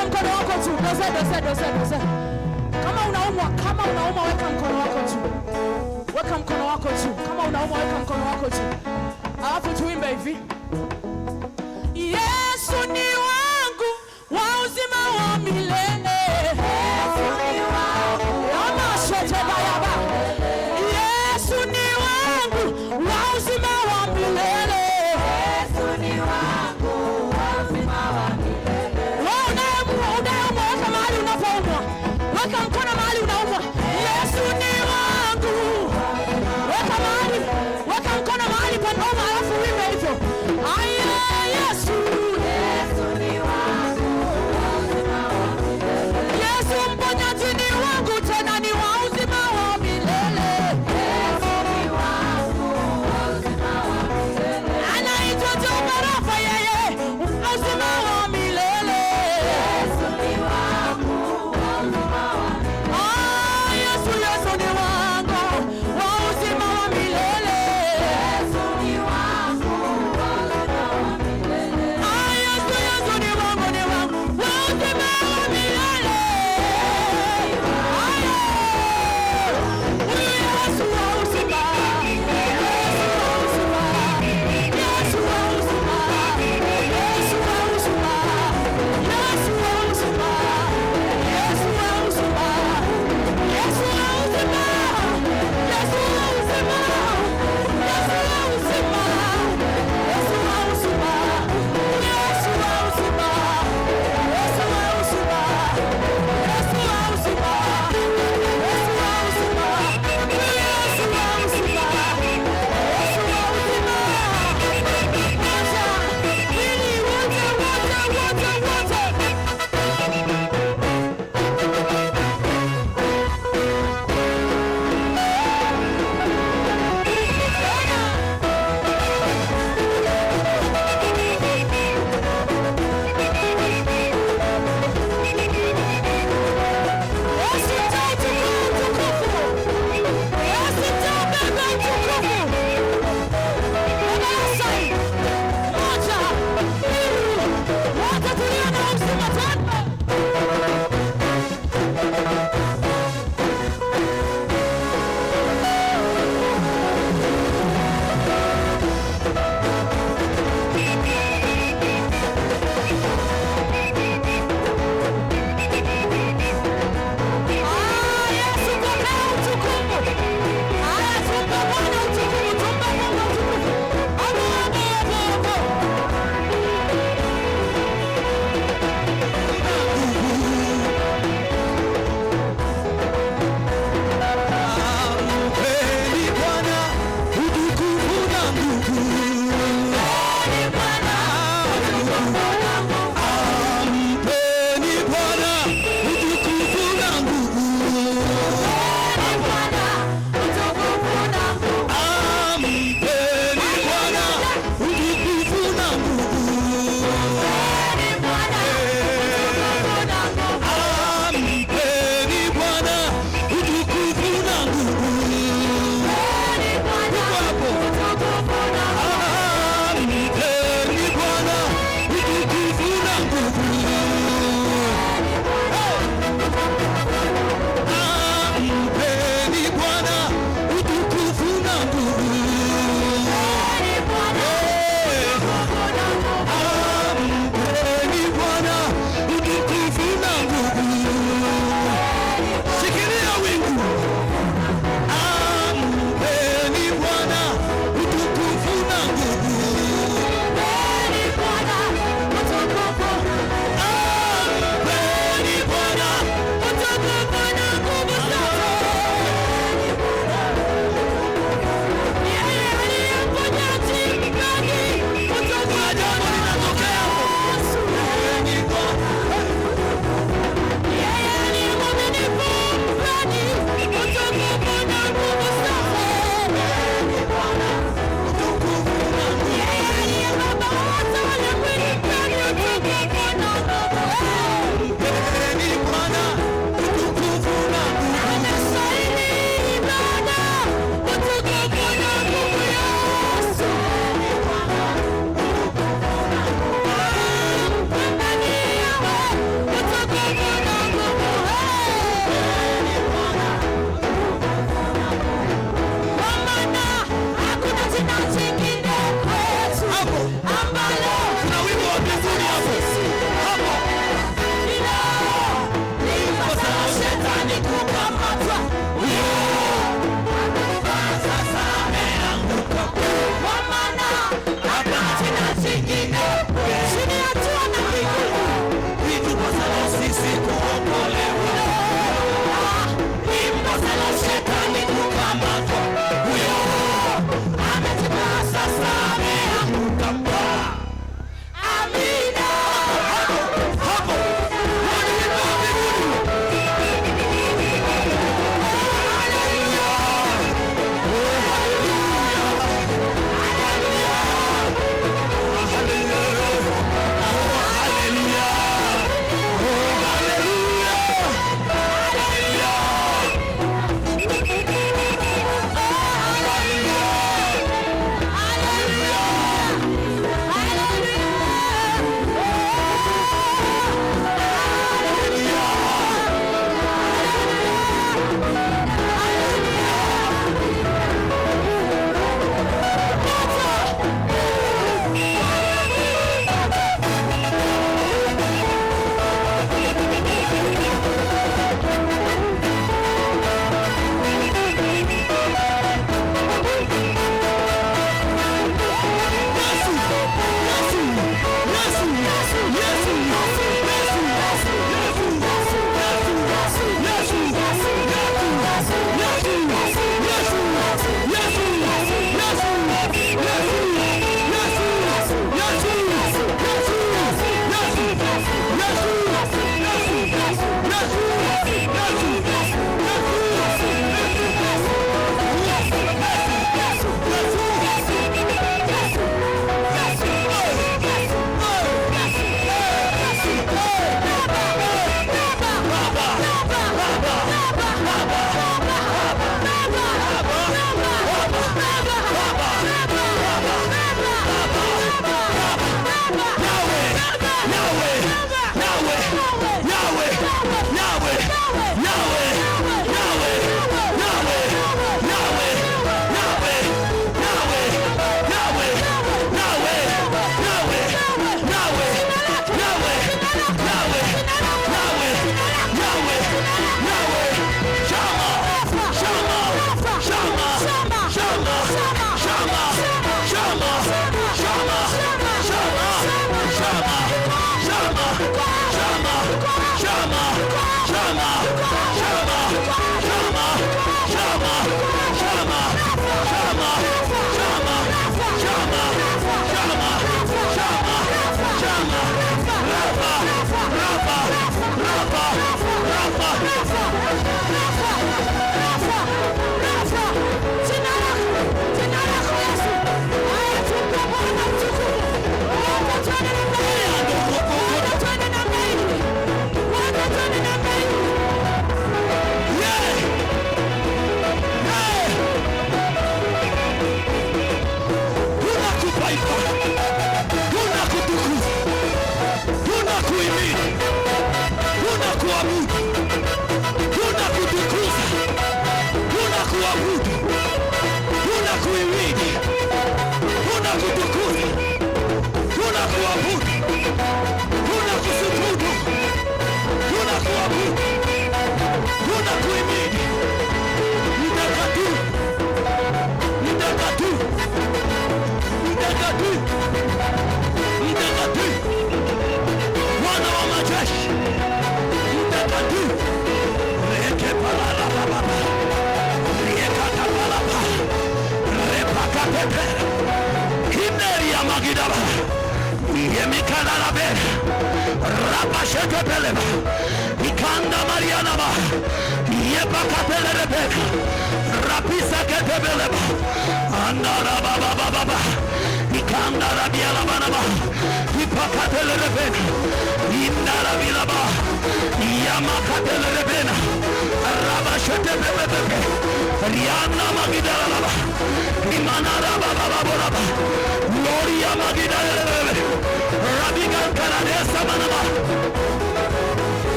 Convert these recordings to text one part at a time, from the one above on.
weka mkono wako juu. Doze. Kama unaumwa, weka mkono wako juu. Weka mkono wako juu. Kama unaumwa, weka mkono wako juu. Alafu tuimbe hivi. Yesu ni wangu wa uzima wa milele. Yesu ni wangu wa uzima wa milele. Yesu ni wangu wa uzima wa milele. Yesu ni wangu wa uzima wa milele. Unaumwa, weka mahali unapoumwa. Weka mkono mahali unaumwa. Yesu ni wangu. Weka mkono mahali panauma, alafu uimbe hivyo.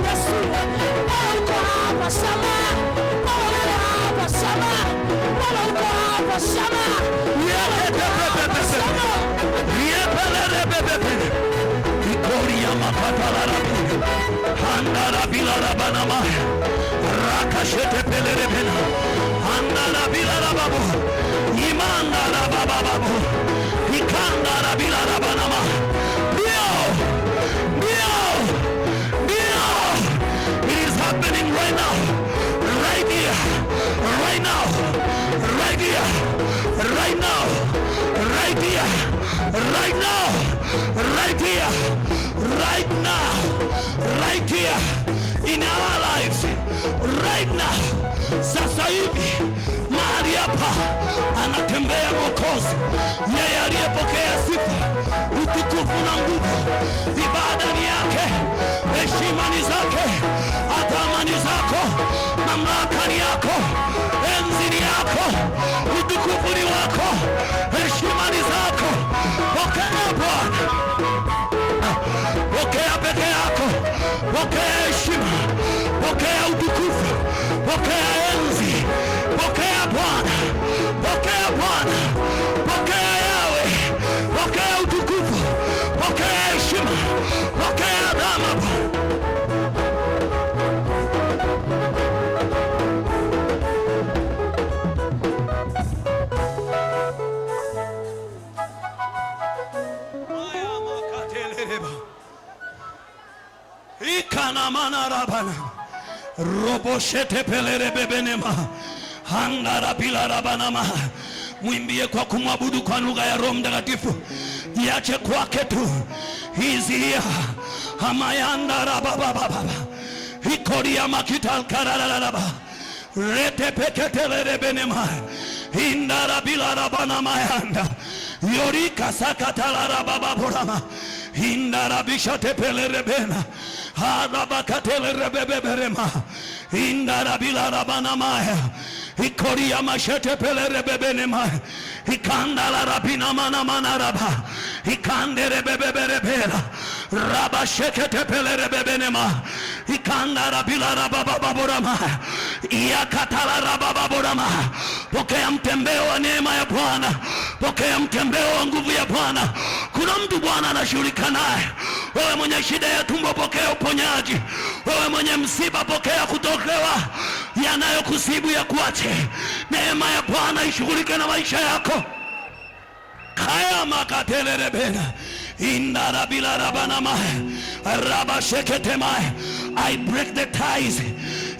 Yes, It is happening right now. Right here. Right now. Right here. Right now. Right here. Right now. Right here. Right now. Right here. In our lives. Right now. Sasa hivi mahali hapa anatembea Mwokozi, yeye aliyepokea sifa, utukufu na nguvu. Ibada ni yake, heshima ni zake, adhabu ni zako, mamlaka ni yako, enzi ni yako, utukufu ni wako, heshima ni zako. Pokea Bwana, pokea peke yako, pokea heshima, pokea utukufu, pokea enzi, pokea Bwana, pokea Bwana, pokea Yawe, pokea utukufu, pokea heshima, pokea adhabu. Ikana manarabana roboshete pelere bebenema hangara bilarabanama. Mwimbie kwa kumwabudu kwa lugha ya Roho Mtakatifu. Jiache kwake tu. Hizi ya hamayanda rabababa hikoria makital karararaba rete peketelere benema hindara bilarabanama yanda yorika sakatalarababa hindara bishate pelere bena harabakatelere bebeberema hindara bilarabanama ikoria mashete pelere bebenema ikandala rabina mana manaraba ikandere bebeberebera raba shekete pelere bebenema ikandara bilaraba baborama yakatala raba baborama. Pokea mtembeo wa neema ya Bwana, pokea mtembeo wa nguvu ya Bwana. Kuna mtu Bwana anashughulika naye. Wewe mwenye shida ya tumbo, pokea uponyaji. Wewe mwenye msiba, pokea kutokewa. Yanayokusibu ya kuache. Neema ya Bwana ishughulike na maisha yako. Kaya makatelere bena indara bilarabana raba shekete mai. I break the ties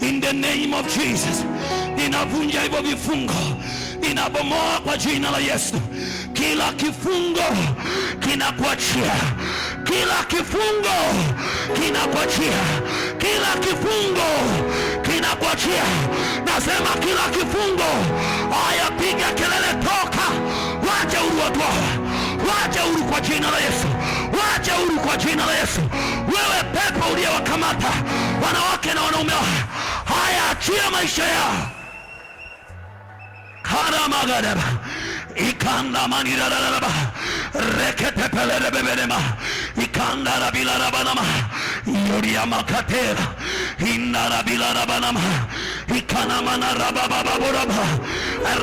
in the name of Jesus. Ninavunja hivyo vifungo, ninabomoa kwa jina la Yesu. Kila kifungo kinakuachia, kila kifungo kinakuachia, kila kifungo kinakuachia. Nasema kila kifungo, haya piga kelele, toka, wacha huru watu hawa, wacha huru kwa jina la Yesu, wacha huru kwa jina la Yesu. Wewe pepo uliyewakamata wanawake na wanaume, haya achia maisha yao. Karamagadeba ikanda manirararaba rekete pelere bebenema ikanda bilarabana yoria makatera indara bilarabana ikana manaraba baboraba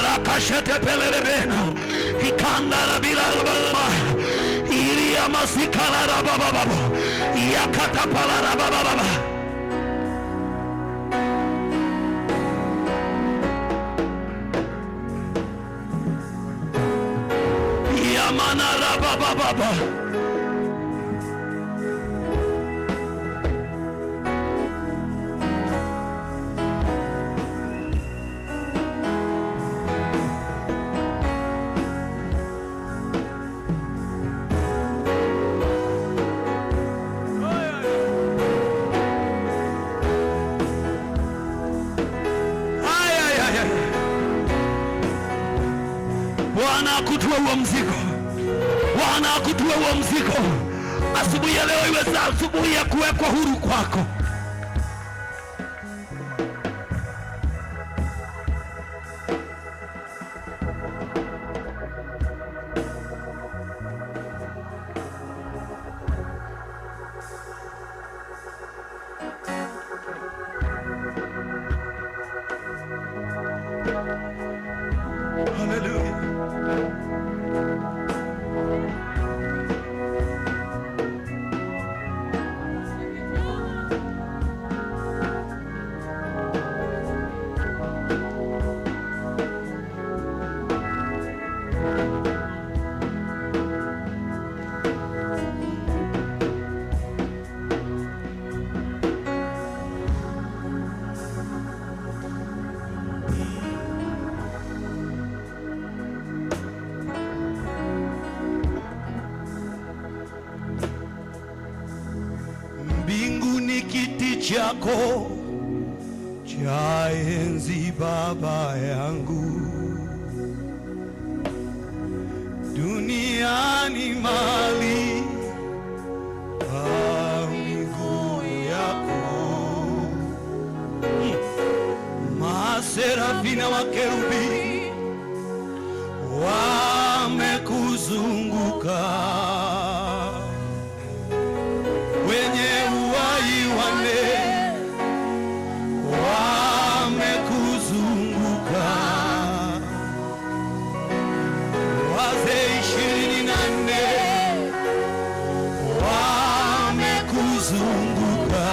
rakashete pelere bena ikanda bilarabana iria masikala rababa yakata palarababa baba. Manara baba baba Bwana akutoe huo mzigo, Bwana akutoe huo mzigo. Asubuhi ya leo iwe asubuhi ya kuwekwa huru kwako. Hallelujah. Mbinguni kiti chako cha enzi Baba yangu, duniani mali pa miguu yako. Maserafi na wakerubi wamekuzunguka, wenye uhai wanne wamekuzunguka, wazee 24 wamekuzunguka,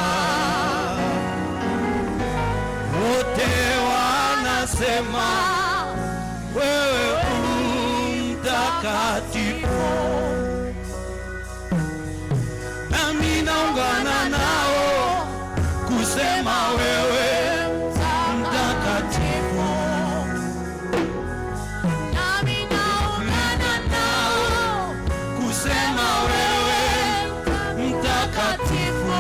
wote wanasema wewe mtakatifu. Nami naungana nao kusema wewe mtakatifu. Nami naungana nao kusema wewe mtakatifu.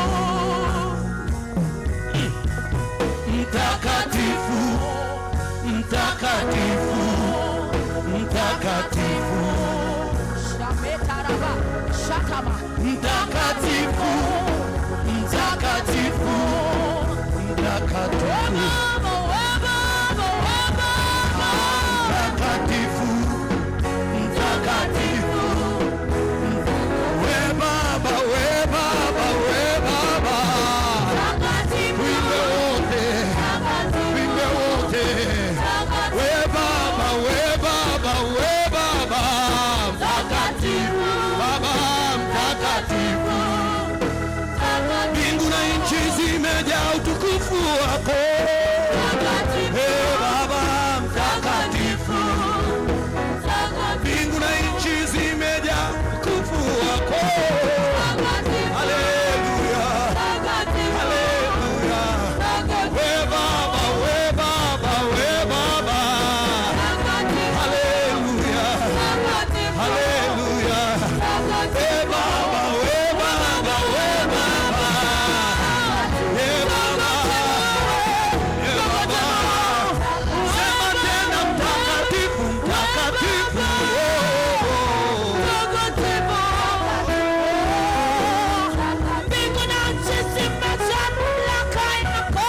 Mtakatifu, mtakatifu, mtakatifu, Shametaraba, shataba. mtakatifu, mtakatifu, mtakatifu, mtakatifu, mtakatifu, we Baba, we Baba, we Baba, wimbe wote, wimbe wote, we Baba, we Baba, we Baba, mtakatifu, Baba mtakatifu. Mbingu na nchi zimejaa utukufu wako. Hey Baba mtakatifu, mbingu na nchi zimejaa utukufu wako. Haleluya, haleluya, we Baba, we Baba, we Baba, haleluya, haleluya, we Baba, we Baba, we Baba, we Baba, we Baba, sema tena mtakatifu, mtakatifu, Mbingu na nchi zimejaa mamlaka yako.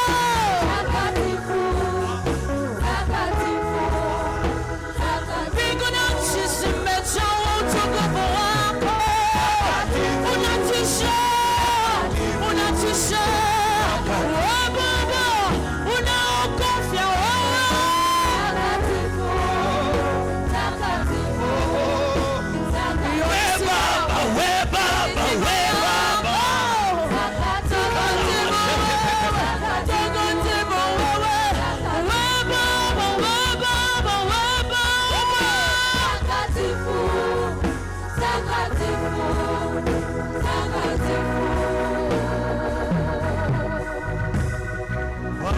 Mbingu na nchi zimejaa utukufu wako. Unatisha, unatisha. Wewe Baba, unaogofya wewe. we Baba, we Baba, we Baba.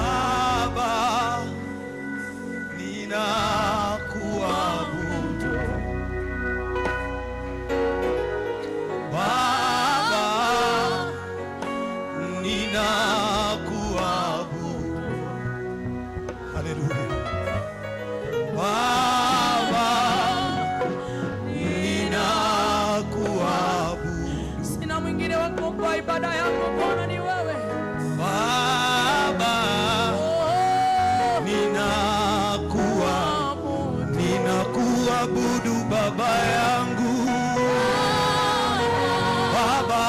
Baba, ninakuabudu. Baba, ninakuabudu. Haleluya. Baba, ninakuabudu. Sina mwingine wa kuomba ibada yako Bwana, ni wewe. Baba, ninakuabudu Baba yangu. Baba,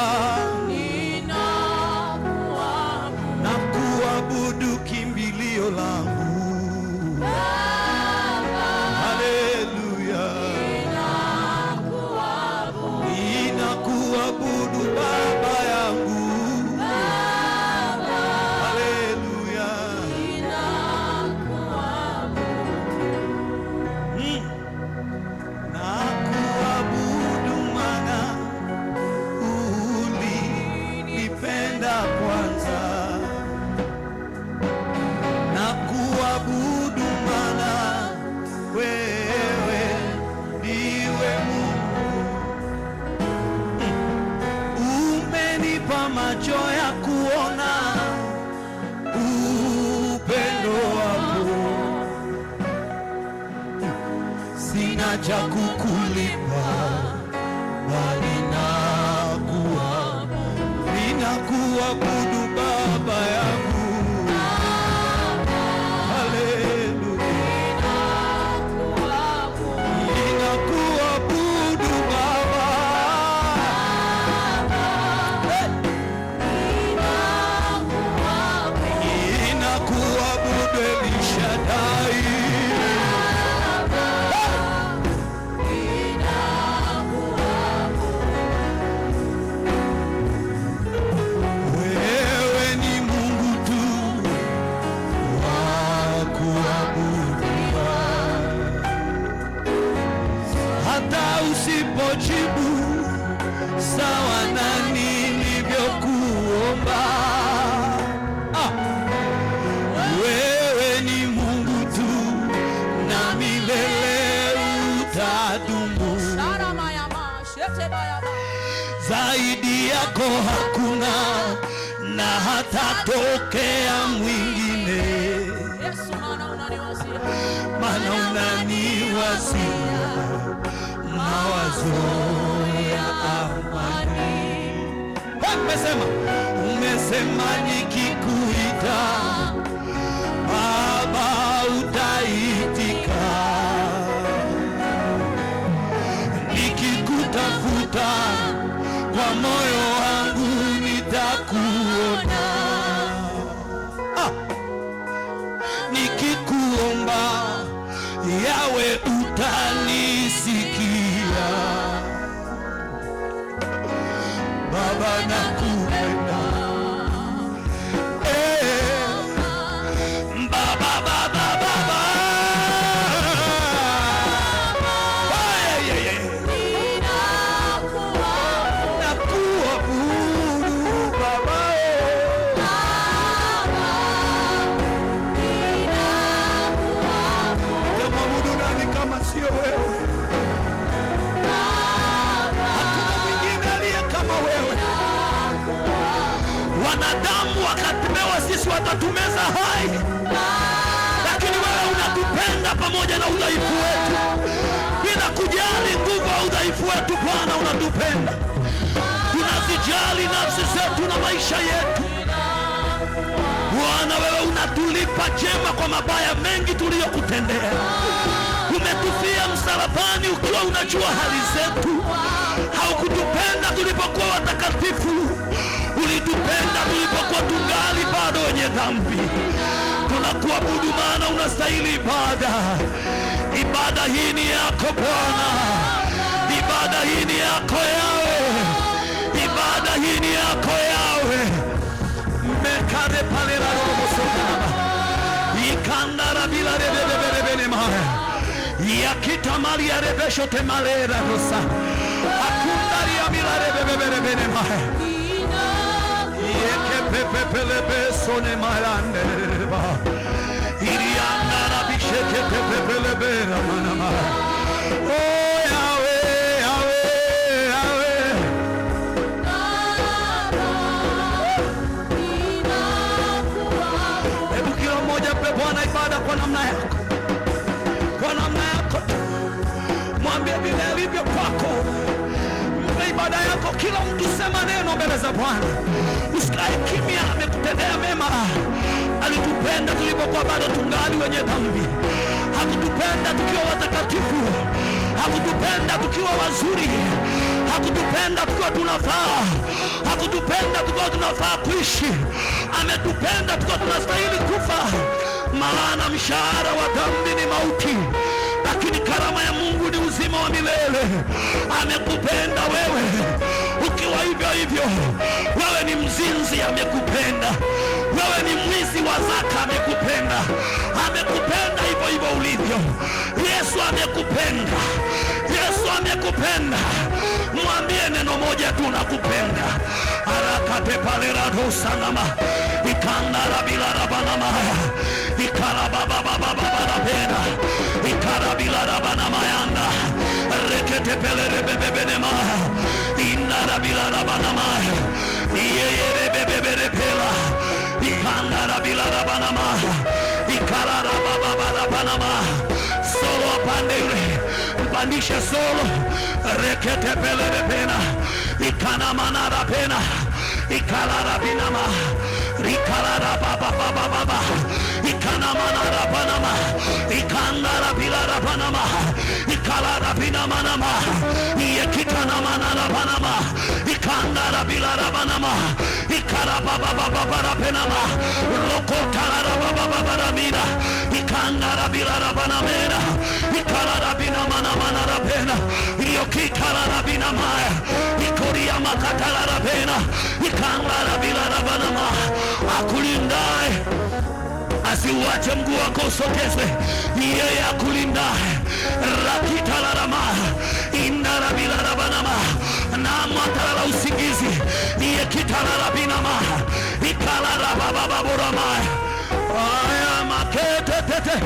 nakuabudu kimbilio langu. Haleluya. macho ya kuona upendo wako, sina cha kukulipa, bali ninakuabudu Baba yangu. Haleluya, ninakuabudu Baba, ninakuabudu Elishadai. Usipojibu sawa na nilivyokuomba, wewe ni Mungu tu na milele utadumu. Zaidi yako hakuna na hatatokea mwingine, maana unaniwazia mawazo ya amani. Umesema nikikuita Baba utaitika, nikikutafuta kwa moyo wangu nitakuona, nikikuomba Yawe utanisikia. Baba nakupenda, Baba, Baba, Baba, nakuabudu Baba, tamwabudu nani kama sio wewe? Wanadamu wakatemewa, sisi watatumeza hai, lakini wewe unatupenda pamoja na udhaifu wetu, bila kujali nguvu au udhaifu wetu. Bwana unatupenda, tunazijali nafsi zetu na maisha yetu. Bwana wewe unatulipa jema kwa mabaya mengi tuliyokutendea. Umetufia msalabani ukiwa unajua hali zetu. Haukutupenda tulipokuwa watakatifu, ulitupenda tulipokuwa tungali bado wenye dhambi. Tunakuabudu maana unastahili ibada. Ibada hii ni yako Bwana, ibada hii ni yako Yawe, ibada hii ni yako Yawe. Mekare pale la robo sokana ikandara bila rebebebebene mara yakita mali ya rebesho temalera rosa akundari ya bila rebebebebene mara yeke pepe pelebe sone marande ba iriandara bisheke pepe pelebe ramana mara. Oh Yawe, Yawe, Yawe, hebu kila mmoja pe Bwana ibada kwa namna yako, kwa namna yako. Mwambie vile alivyo kwako, mpe ibada yako. Kila mtu sema neno mbele za Bwana, usikae kimya. Amekutendea mema, alitupenda tulipokuwa bado tungali wenye dhambi. Hakutupenda tukiwa watakatifu, hakutupenda tukiwa wazuri, hakutupenda tukiwa tunafaa, hakutupenda tukiwa tunafaa kuishi. Ametupenda tukiwa tunastahili kufa, maana mshahara wa dhambi ni mauti, lakini karama ya Mungu ni uzima wa milele. Amekupenda wewe ukiwa hivyo hivyo. Wewe ni mzinzi, amekupenda. Wewe ni mwizi wa zaka, amekupenda. Amekupenda hivyo hivyo ulivyo. Yesu amekupenda, Yesu amekupenda. Mwambie neno moja tu, nakupenda. Harakate pale rado sanama ikandara bila rabanama ikarabababababababena ikarabila rabanama yanda rekete pele rebebebene ma inara bila rabanama yeye pela ikandara bila rabanama ikarara baba rabanama. Solo apande yule, mpandishe solo. Rekete pele repena ikana manara pena ikalara binama rikalara baba ikana manara panama ikandara bilara panama ikalara binama nama ikitana manara panama ikandara bilara panama ikara baba penama rokotara baba ramina ikandara bilara panamena ikalara binama manara pena iyokikara binama ikoria makatara pena ikangara bila rabanama. Akulindaye asiuache mguu wako usogezwe, yeye akulindaye rakitalarama indara bila rabanama na matala usingizi iye kitalarabinama ikalara baba borama aya makete tete.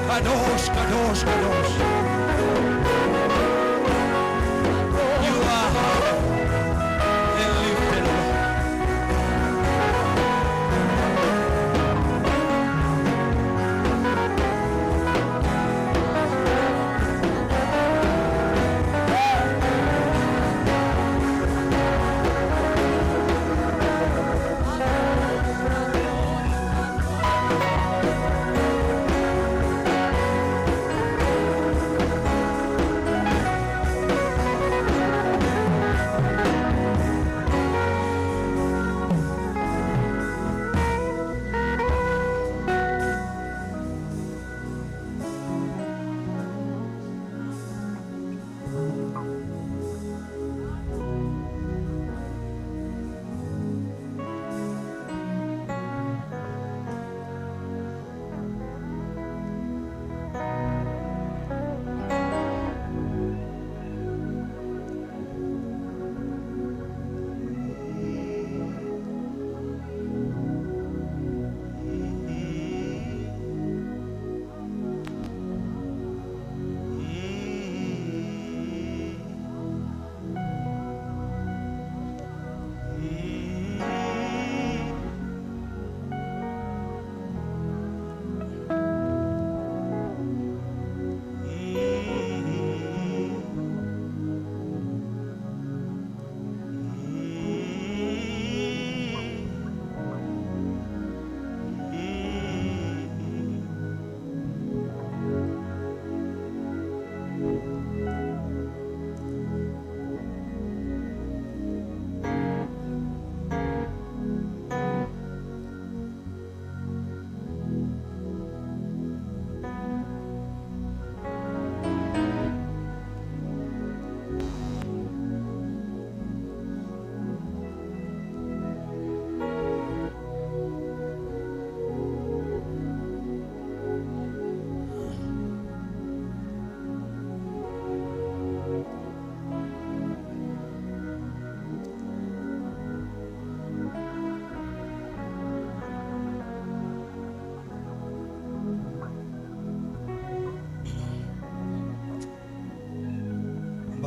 Kadosh, kadosh. You are high and lifted up.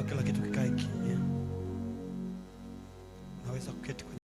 Kila kitu kikae kimya. Naweza kuketi